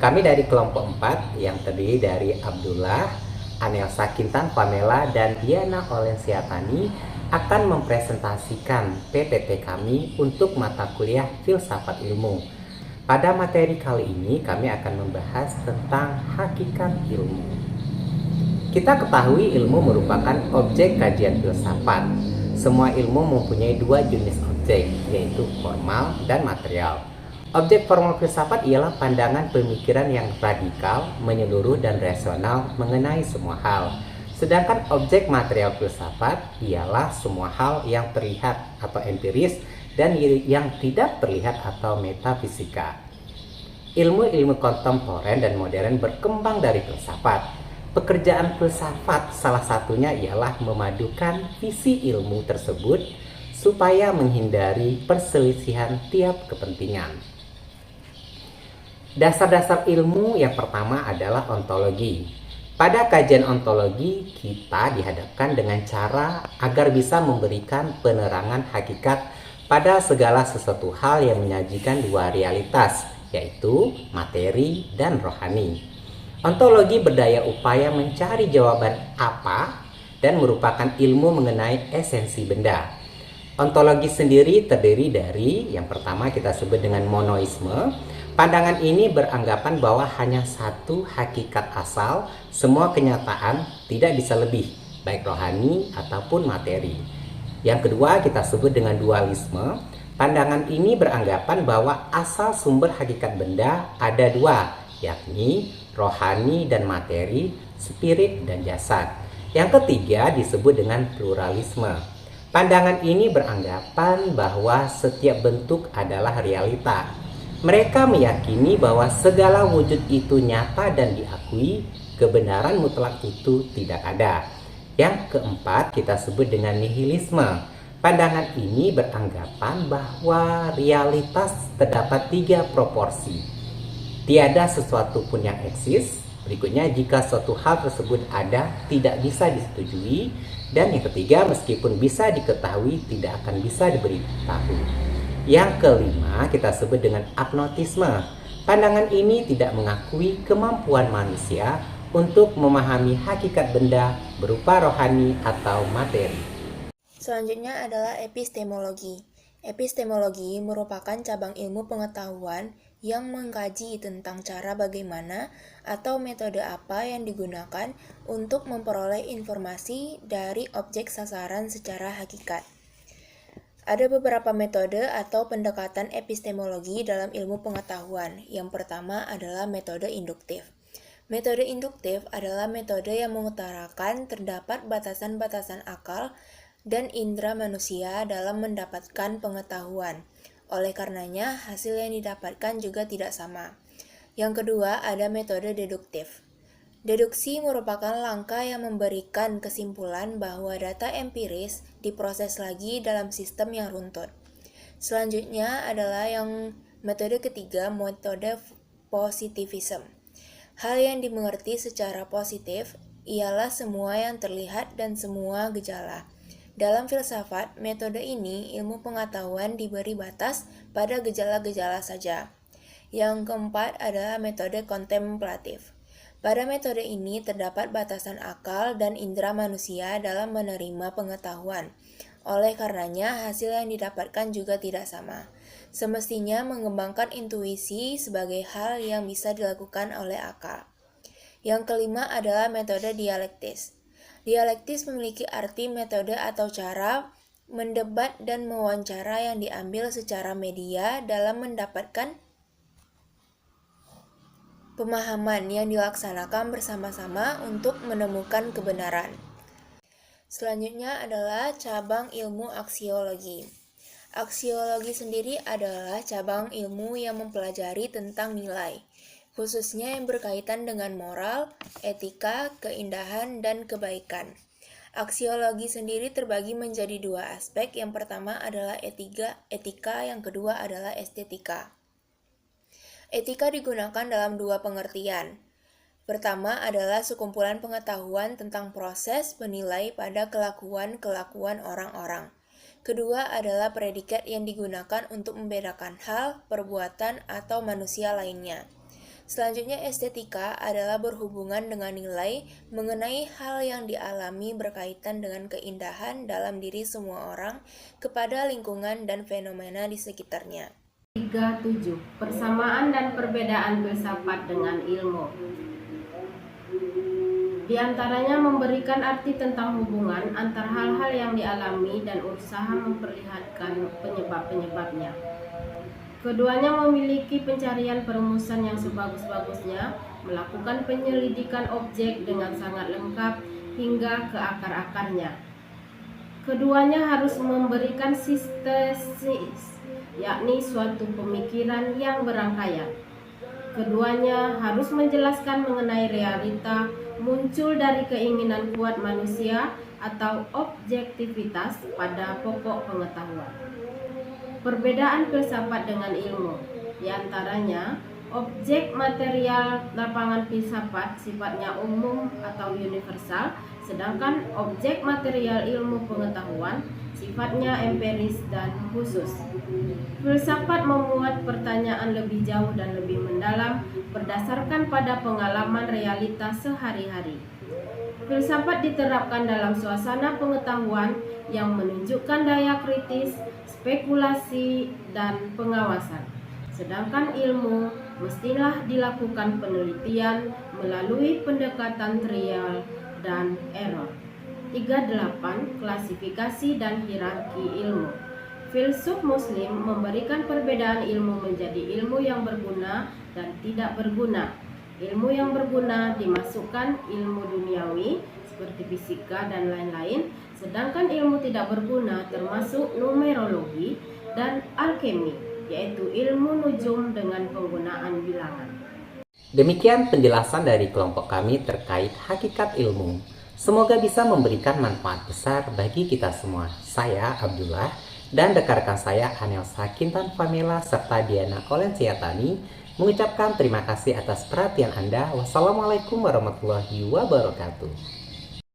Kami dari kelompok 4 yang terdiri dari Abdullah, Anel Sakintan, Pamela, dan Diana Olensiatani akan mempresentasikan PPT kami untuk mata kuliah Filsafat Ilmu. Pada materi kali ini kami akan membahas tentang hakikat ilmu. Kita ketahui ilmu merupakan objek kajian filsafat. Semua ilmu mempunyai dua jenis objek, yaitu formal dan material. Objek formal filsafat ialah pandangan pemikiran yang radikal, menyeluruh, dan rasional mengenai semua hal. Sedangkan objek material filsafat ialah semua hal yang terlihat atau empiris dan yang tidak terlihat atau metafisika. Ilmu-ilmu kontemporer dan modern berkembang dari filsafat. Pekerjaan filsafat salah satunya ialah memadukan visi ilmu tersebut supaya menghindari perselisihan tiap kepentingan. Dasar-dasar ilmu yang pertama adalah ontologi. Pada kajian ontologi, kita dihadapkan dengan cara agar bisa memberikan penerangan hakikat pada segala sesuatu hal yang menyajikan dua realitas, yaitu materi dan rohani. Ontologi berdaya upaya mencari jawaban apa dan merupakan ilmu mengenai esensi benda. Ontologi sendiri terdiri dari, yang pertama kita sebut dengan monoisme. Pandangan ini beranggapan bahwa hanya satu hakikat asal, semua kenyataan tidak bisa lebih, baik rohani ataupun materi. Yang kedua kita sebut dengan dualisme. Pandangan ini beranggapan bahwa asal sumber hakikat benda ada dua, yakni rohani dan materi, spirit dan jasad. Yang ketiga disebut dengan pluralisme. Pandangan ini beranggapan bahwa setiap bentuk adalah realita. Mereka meyakini bahwa segala wujud itu nyata dan diakui, kebenaran mutlak itu tidak ada. Yang keempat kita sebut dengan nihilisme. Pandangan ini beranggapan bahwa realitas terdapat tiga proporsi. Tiada sesuatu pun yang eksis. Berikutnya, jika suatu hal tersebut ada, tidak bisa disetujui. Dan yang ketiga, meskipun bisa diketahui, tidak akan bisa diberitahu. Yang kelima, kita sebut dengan agnotisme. Pandangan ini tidak mengakui kemampuan manusia untuk memahami hakikat benda berupa rohani atau materi. Selanjutnya adalah epistemologi. Epistemologi merupakan cabang ilmu pengetahuan yang mengkaji tentang cara bagaimana atau metode apa yang digunakan untuk memperoleh informasi dari objek sasaran secara hakikat. Ada beberapa metode atau pendekatan epistemologi dalam ilmu pengetahuan. Yang pertama adalah metode induktif. Metode induktif adalah metode yang mengutarakan terdapat batasan-batasan akal dan indera manusia dalam mendapatkan pengetahuan. Oleh karenanya, hasil yang didapatkan juga tidak sama. Yang kedua, ada metode deduktif. Deduksi merupakan langkah yang memberikan kesimpulan bahwa data empiris diproses lagi dalam sistem yang runtut. Selanjutnya adalah yang metode ketiga, metode positivism. Hal yang dimengerti secara positif ialah semua yang terlihat dan semua gejala. Dalam filsafat, metode ini ilmu pengetahuan diberi batas pada gejala-gejala saja. Yang keempat adalah metode kontemplatif. Pada metode ini terdapat batasan akal dan indera manusia dalam menerima pengetahuan. Oleh karenanya, hasil yang didapatkan juga tidak sama. Semestinya mengembangkan intuisi sebagai hal yang bisa dilakukan oleh akal. Yang kelima adalah metode dialektis. Dialektis memiliki arti metode atau cara mendebat dan mewawancara yang diambil secara media dalam mendapatkan pemahaman yang dilaksanakan bersama-sama untuk menemukan kebenaran. Selanjutnya adalah cabang ilmu aksiologi. Aksiologi sendiri adalah cabang ilmu yang mempelajari tentang nilai, khususnya yang berkaitan dengan moral, etika, keindahan, dan kebaikan. Aksiologi sendiri terbagi menjadi dua aspek. Yang pertama adalah etika, yang kedua adalah estetika. Etika digunakan dalam dua pengertian. Pertama adalah sekumpulan pengetahuan tentang proses penilai pada kelakuan-kelakuan orang-orang. Kedua adalah predikat yang digunakan untuk membedakan hal, perbuatan, atau manusia lainnya. Selanjutnya, estetika adalah berhubungan dengan nilai mengenai hal yang dialami berkaitan dengan keindahan dalam diri semua orang kepada lingkungan dan fenomena di sekitarnya. 37. Persamaan dan perbedaan filsafat dengan ilmu. Di antaranya memberikan arti tentang hubungan antar hal-hal yang dialami dan usaha memperlihatkan penyebab-penyebabnya. Keduanya memiliki pencarian perumusan yang sebagus-bagusnya, melakukan penyelidikan objek dengan sangat lengkap hingga ke akar-akarnya. Keduanya harus memberikan sintesis, yakni suatu pemikiran yang berangkaian. Keduanya harus menjelaskan mengenai realita muncul dari keinginan kuat manusia atau objektivitas pada pokok pengetahuan. Perbedaan filsafat dengan ilmu, di antaranya objek material lapangan filsafat sifatnya umum atau universal, sedangkan objek material ilmu pengetahuan sifatnya empiris dan khusus. Filsafat memuat pertanyaan lebih jauh dan lebih mendalam berdasarkan pada pengalaman realitas sehari-hari. Filsafat diterapkan dalam suasana pengetahuan yang menunjukkan daya kritis, spekulasi, dan pengawasan. Sedangkan ilmu mestilah dilakukan penelitian melalui pendekatan trial dan error. 38. Klasifikasi dan hierarki ilmu. Filsuf Muslim memberikan perbedaan ilmu menjadi ilmu yang berguna dan tidak berguna. Ilmu yang berguna dimasukkan ilmu duniawi seperti fisika dan lain-lain, sedangkan ilmu tidak berguna termasuk numerologi dan alkemi, yaitu ilmu nujum dengan penggunaan bilangan. Demikian penjelasan dari kelompok kami terkait hakikat ilmu. Semoga bisa memberikan manfaat besar bagi kita semua. Saya Abdullah dan rekan-rekan saya Anelsa Kintan Famela serta Diana Olensiatani mengucapkan terima kasih atas perhatian Anda. Wassalamualaikum warahmatullahi wabarakatuh.